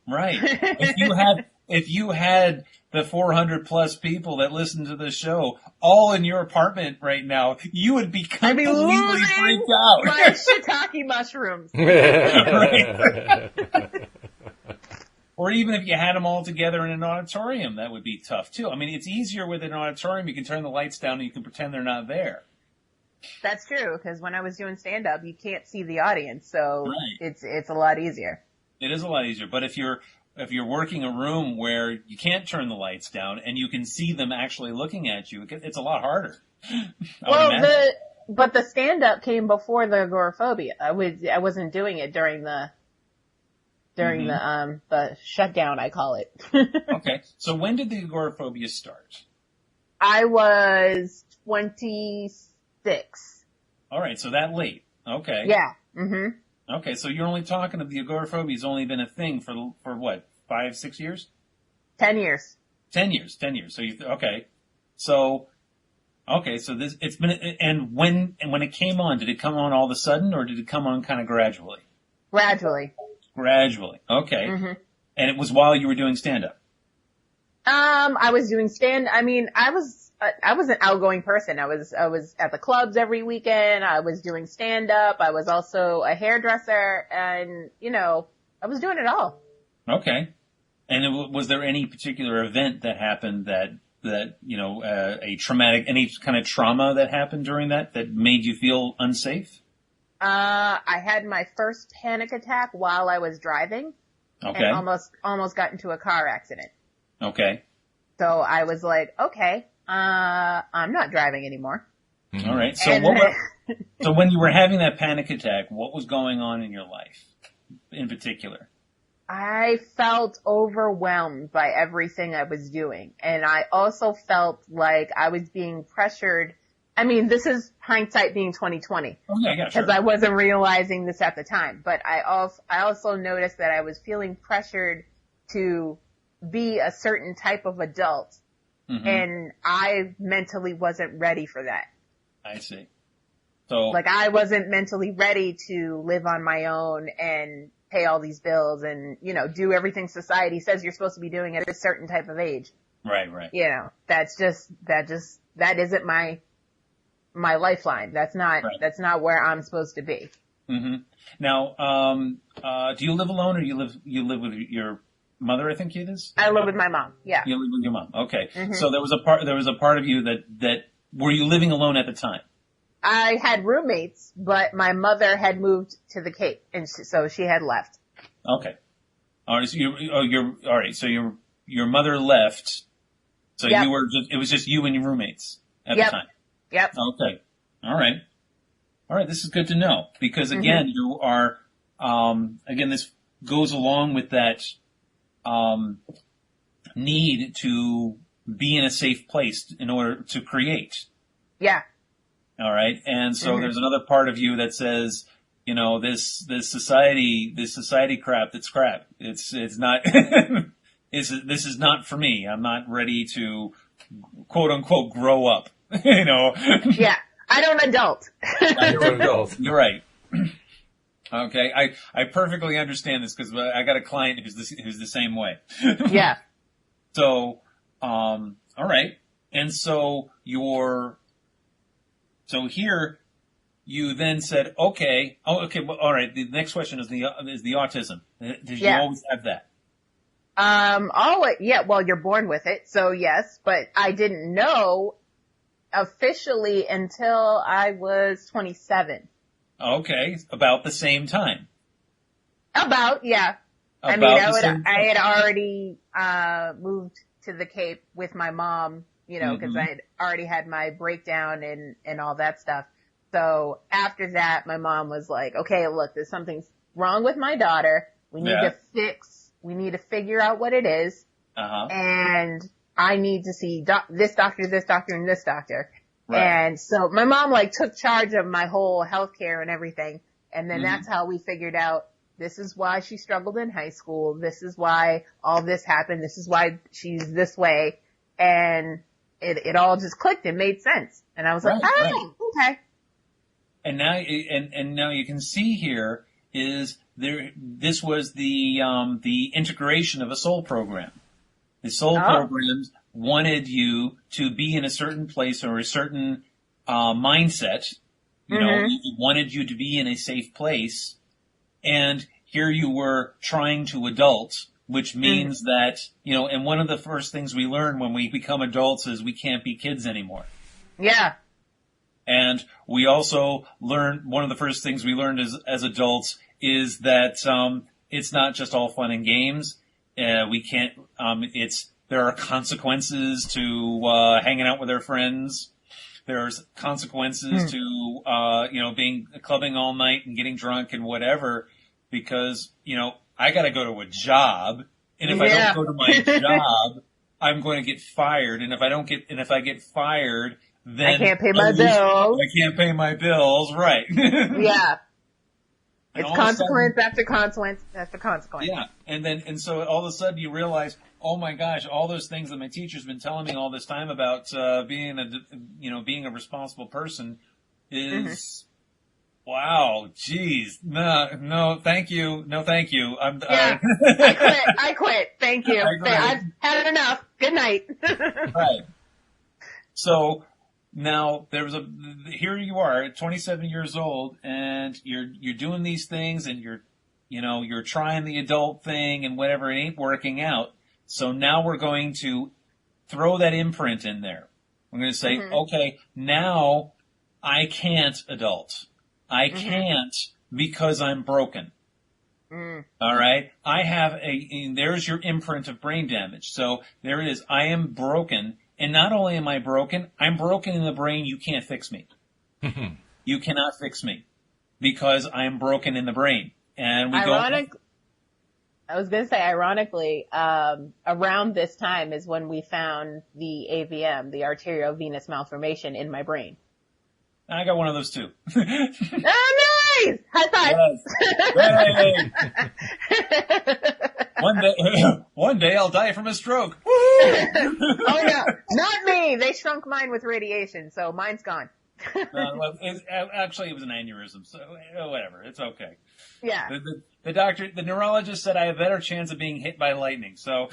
If you had the 400 plus people that listen to the show all in your apartment right now, you would be completely freaked out. My shiitake mushrooms. Right. Or even if you had them all together in an auditorium, that would be tough too. I mean, it's easier with an auditorium. You can turn the lights down and you can pretend they're not there. That's true, because when I was doing stand-up, you can't see the audience, so it's a lot easier. It is a lot easier, but if you're working a room where you can't turn the lights down and you can see them actually looking at you, it's a lot harder. But the stand-up came before the agoraphobia. I wasn't doing it during the shutdown, I call it. Okay, so when did the agoraphobia start? I was 26. All right, so that late. Okay. Yeah. Mm-hmm. Okay, so you're only talking of the agoraphobia's only been a thing for what, 5, 6 years? 10 years. 10 years. So this, it's been, and when it came on, did it come on all of a sudden, or did it come on kind of gradually? Gradually. Okay. Mm-hmm. And it was while you were doing stand-up? I was doing I was an outgoing person. I was at the clubs every weekend. I was doing stand-up. I was also a hairdresser, and, I was doing it all. Okay. And was there any particular event that happened that a traumatic, any kind of trauma that happened during that made you feel unsafe? I had my first panic attack while I was driving. Okay. And almost got into a car accident. Okay. So I was like, okay, I'm not driving anymore. Mm-hmm. All right. So so when you were having that panic attack, what was going on in your life in particular? I felt overwhelmed by everything I was doing. And I also felt like I was being pressured. I mean, this is hindsight being 2020. Oh, yeah, sure. Because I wasn't realizing this at the time. But I also noticed that I was feeling pressured to be a certain type of adult. Mm-hmm. And I mentally wasn't ready for that. I see. So, like, I wasn't mentally ready to live on my own and pay all these bills and, do everything society says you're supposed to be doing at a certain type of age. Right. That isn't my lifeline. That's not where I'm supposed to be. Mm-hmm. Now, do you live alone, or you live with your mother? I think it is. I live with my mom. Yeah. You live with your mom. Okay. Mm-hmm. So there was a part of you that were you living alone at the time? I had roommates, but my mother had moved to the Cape, and so she had left. Okay. All right. So all right. So your mother left. So yep. It was just you and your roommates at the time. Yep. Okay. All right. This is good to know, because again, you are, this goes along with that, need to be in a safe place in order to create. Yeah. All right. And so there's another part of you that says, you know, this society crap, that's crap. It's not, this is not for me. I'm not ready to quote unquote grow up, you know. Yeah. I don't adult. I don't adult. You're right. Okay. I perfectly understand this because I got a client who's the same way. Yeah. So, all right. And so so here you then said, okay. Oh, okay. Well, all right. The next question is the autism. Did you always have that? Yeah, well, you're born with it, so yes, but I didn't know officially until I was 27. Okay. About the same time. Yeah. I had already, moved to the Cape with my mom, you know, cause I had already had my breakdown and all that stuff. So after that, my mom was like, okay, look, there's something wrong with my daughter. We need to figure out what it is. And I need to see this doctor, and this doctor. Right. And so my mom like took charge of my whole healthcare and everything. And then that's how we figured out this is why she struggled in high school. This is why all this happened. This is why she's this way. And it all just clicked and made sense. And I was like, okay. And now, and now you can see here is there, this was the integration of a soul program. The soul programs wanted you to be in a certain place or a certain, mindset. You know, it wanted you to be in a safe place. And here you were trying to adult, which means that, you know, and one of the first things we learn when we become adults is we can't be kids anymore. Yeah. And we also learned, one of the first things we learned as adults is that, it's not just all fun and games. We can't, there are consequences to, hanging out with our friends. There's consequences to, you know, being clubbing all night and getting drunk and whatever, because, you know, I gotta go to a job. And if I don't go to my job, I'm going to get fired. And if I get fired, then I can't pay my bills. I can't pay my bills, right? Yeah. It's consequence after consequence after consequence. Yeah. And so all of a sudden you realize, oh my gosh, all those things that my teacher's been telling me all this time about, being a responsible person is, wow, geez, no, thank you. No, thank you. I quit. Thank you. I've had enough. Good night. Right. So now here you are at 27 years old and you're doing these things and you're trying the adult thing and whatever, it ain't working out. So now we're going to throw that imprint in there. I'm going to say, okay, now I can't adult. I can't because I'm broken. All right. I have there's your imprint of brain damage. So there it is. I am broken. And not only am I broken, I'm broken in the brain. You can't fix me. You cannot fix me because I'm broken in the brain. And I was going to say, ironically, around this time is when we found the AVM, the arterial venous malformation in my brain. I got one of those too. Oh, nice! High five! Yes. One day I'll die from a stroke. Oh no, not me! They shrunk mine with radiation, so mine's gone. Actually, it was an aneurysm, so whatever. It's okay. Yeah. The neurologist said I have a better chance of being hit by lightning, so.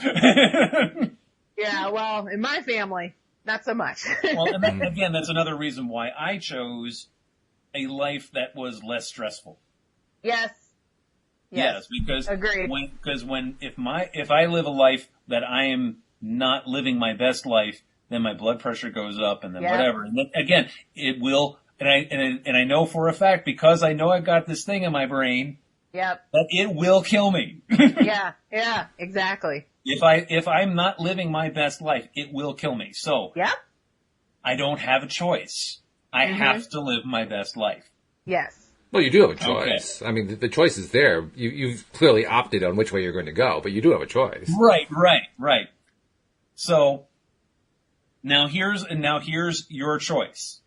Yeah, well, in my family, not so much. Well, and again, that's another reason why I chose a life that was less stressful. Yes. Because agreed. If I live a life that I am not living my best life, then my blood pressure goes up and then whatever. And then, again, it will, and I know for a fact, because I know I've got this thing in my brain, that it will kill me. Yeah, exactly. If I'm not living my best life, it will kill me. So, I don't have a choice. I have to live my best life. Yes. Well, you do have a choice. Okay. I mean, the choice is there. You've clearly opted on which way you're going to go, but you do have a choice. Right. So, now here's your choice.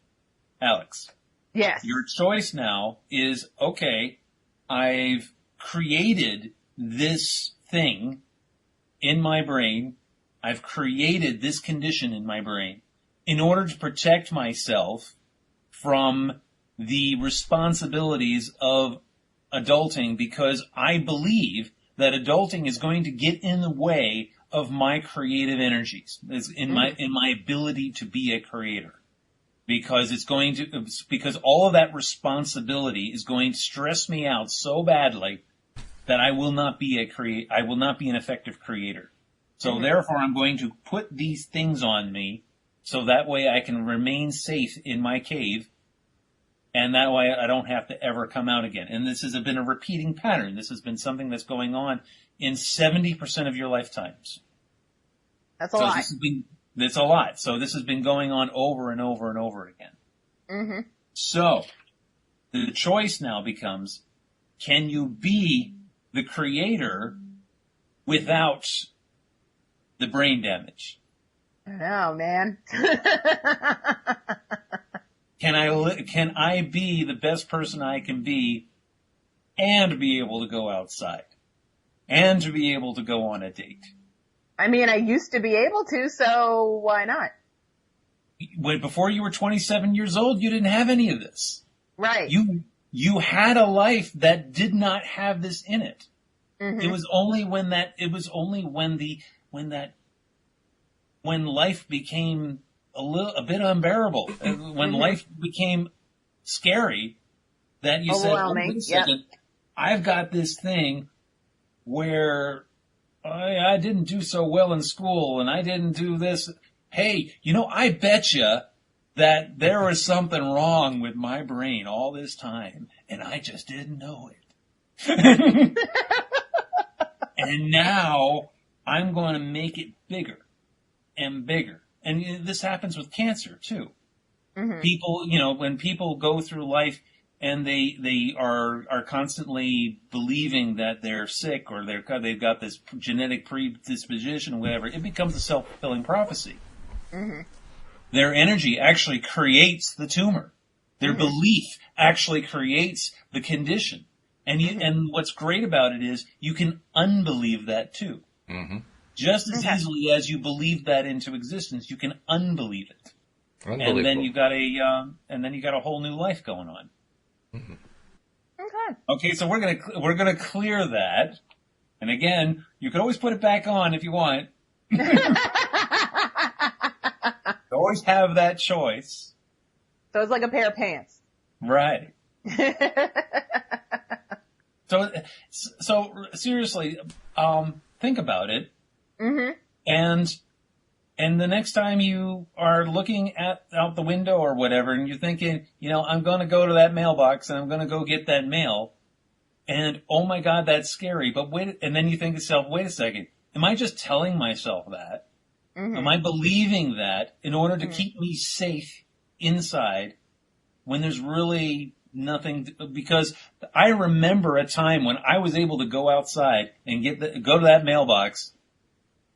Alyx. Yes. Your choice now is, okay, I've created this thing in my brain. I've created this condition in my brain in order to protect myself from the responsibilities of adulting, because I believe that adulting is going to get in the way of my creative energies, in my ability to be a creator. Because because all of that responsibility is going to stress me out so badly that I will not be an effective creator. So therefore I'm going to put these things on me so that way I can remain safe in my cave, and that way I don't have to ever come out again. And this has been a repeating pattern. This has been something that's going on in 70% of your lifetimes. That's a lot. That's a lot. So this has been going on over and over and over again. Mm-hmm. So the choice now becomes, can you be the creator without the brain damage? Oh, man. Can I be the best person I can be and be able to go outside and to be able to go on a date? I mean, I used to be able to, so why not? Before you were 27 years old, you didn't have any of this. Right. You had a life that did not have this in it. Mm-hmm. It was only when life became a bit unbearable, when life became scary, that you said, oh, wait a second, I've got this thing where I didn't do so well in school and I didn't do this. Hey, I bet you that there was something wrong with my brain all this time and I just didn't know it. And now I'm going to make it bigger and bigger. And this happens with cancer too. Mm-hmm. People, when people go through life and they are constantly believing that they're sick or they've got this genetic predisposition or whatever, it becomes a self-fulfilling prophecy. Mm-hmm. Their energy actually creates the tumor. Their belief actually creates the condition. And what's great about it is you can unbelieve that too. Mm-hmm. Just as easily as you believe that into existence, you can unbelieve it. And then you got a whole new life going on. Mm-hmm. Okay, so we're gonna clear that. And again, you can always put it back on if you want. You always have that choice. So it's like a pair of pants. Right. So seriously, think about it. Mm-hmm. And the next time you are looking out the window or whatever, and you're thinking, I'm going to go to that mailbox and I'm going to go get that mail, and oh my God, that's scary. But wait, and then you think to yourself, wait a second, am I just telling myself that? Mm-hmm. Am I believing that in order to keep me safe inside when there's really nothing? Because I remember a time when I was able to go outside and go to that mailbox,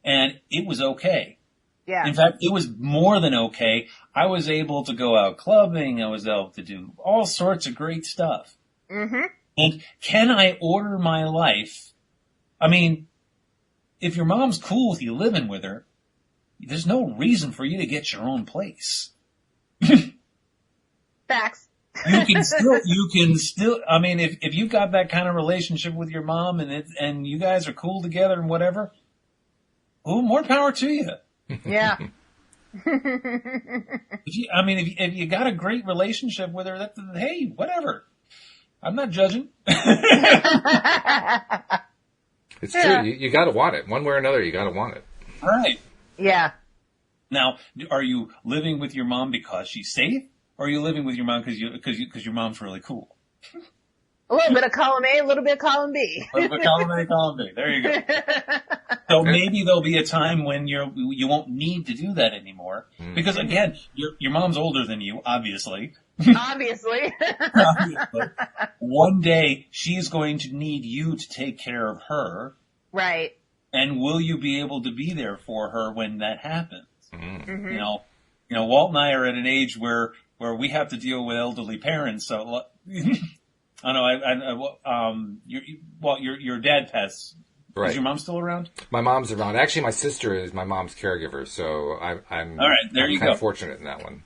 and it was okay. Yeah. In fact, it was more than okay. I was able to go out clubbing. I was able to do all sorts of great stuff. Mm-hmm. And can I order my life? I mean, if your mom's cool with you living with her, there's no reason for you to get your own place. Facts. You can still, I mean, if you've got that kind of relationship with your mom and you guys are cool together and whatever, oh, more power to you. Yeah. If you got a great relationship with her, hey, whatever. I'm not judging. It's true. You got to want it. One way or another, you got to want it. All right. Yeah. Now, are you living with your mom because she's safe? Or are you living with your mom because your mom's really cool? A little bit of column A, a little bit of column B. A little bit of column A, column B. There you go. So maybe there'll be a time when you won't need to do that anymore. Because again, your mom's older than you, obviously. Obviously. One day, she's going to need you to take care of her. Right. And will you be able to be there for her when that happens? Mm-hmm. Walt and I are at an age where where we have to deal with elderly parents. So, I know, your dad passed. Right. Is your mom still around? My mom's around. Actually, my sister is my mom's caregiver, so I'm all right. There you kind go. of fortunate in that one.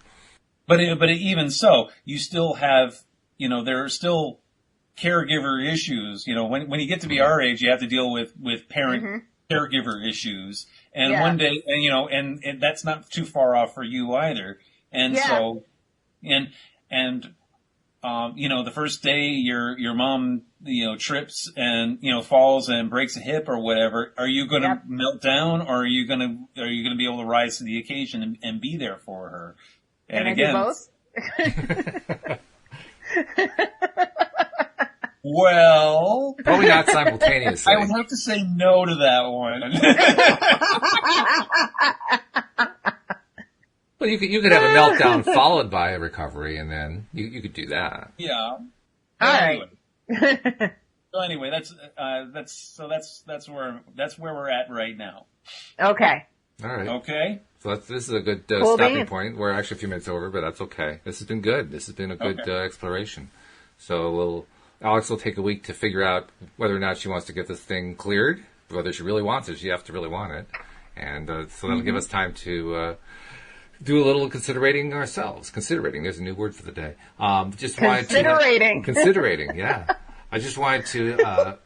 But even so, you still have, there are still caregiver issues. When you get to be our age, you have to deal with parent caregiver issues. And one day, and that's not too far off for you either. And so, the first day your mom, trips and, falls and breaks a hip or whatever, are you going to melt down, or are you going to be able to rise to the occasion and be there for her? And again, do both? Well, probably not simultaneously. I would have to say no to that one. Well, you could have a meltdown followed by a recovery, and then you could do that. Yeah. All right. So anyway, that's where we're at right now. Okay. All right. Okay. So this is a good stopping point. We're actually a few minutes over, but that's okay. This has been good. This has been a good exploration. So Alyx will take a week to figure out whether or not she wants to get this thing cleared, whether she really wants it. She has to really want it. And so that'll give us time to do a little considerating ourselves. Considerating, there's a new word for the day. Considerating, yeah. I just wanted to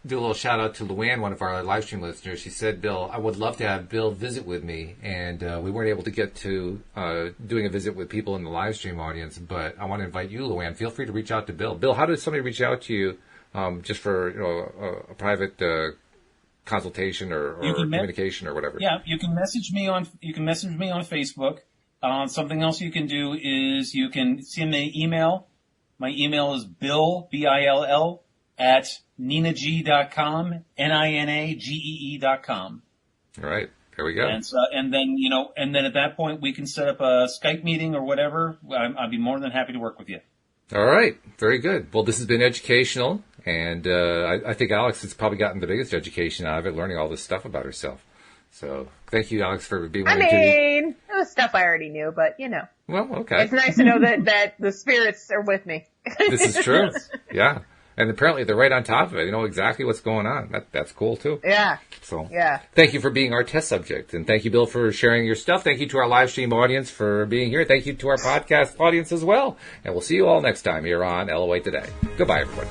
do a little shout out to Luann, one of our live stream listeners. She said, Bill, I would love to have Bill visit with me, and we weren't able to get to doing a visit with people in the live stream audience, but I want to invite you, Luann. Feel free to reach out to Bill. Bill, how does somebody reach out to you just for a private consultation or communication or whatever? Yeah, you can message me on Facebook. Something else you can do is you can send me an email. My email is Bill, BILL, at ninag.com, NINAGEE.com. All right. There we go. And then at that point we can set up a Skype meeting or whatever. I'd be more than happy to work with you. All right. Very good. Well, this has been educational, and I think Alyx has probably gotten the biggest education out of it, learning all this stuff about herself. So thank you, Alyx, for being with me. It was stuff I already knew, but Well, okay. It's nice to know that the spirits are with me. This is true. Yeah. And apparently they're right on top of it. They know exactly what's going on. That's cool, too. Yeah. So, yeah. Thank you for being our test subject. And thank you, Bill, for sharing your stuff. Thank you to our live stream audience for being here. Thank you to our podcast audience as well. And we'll see you all next time here on LOA Today. Goodbye, everybody.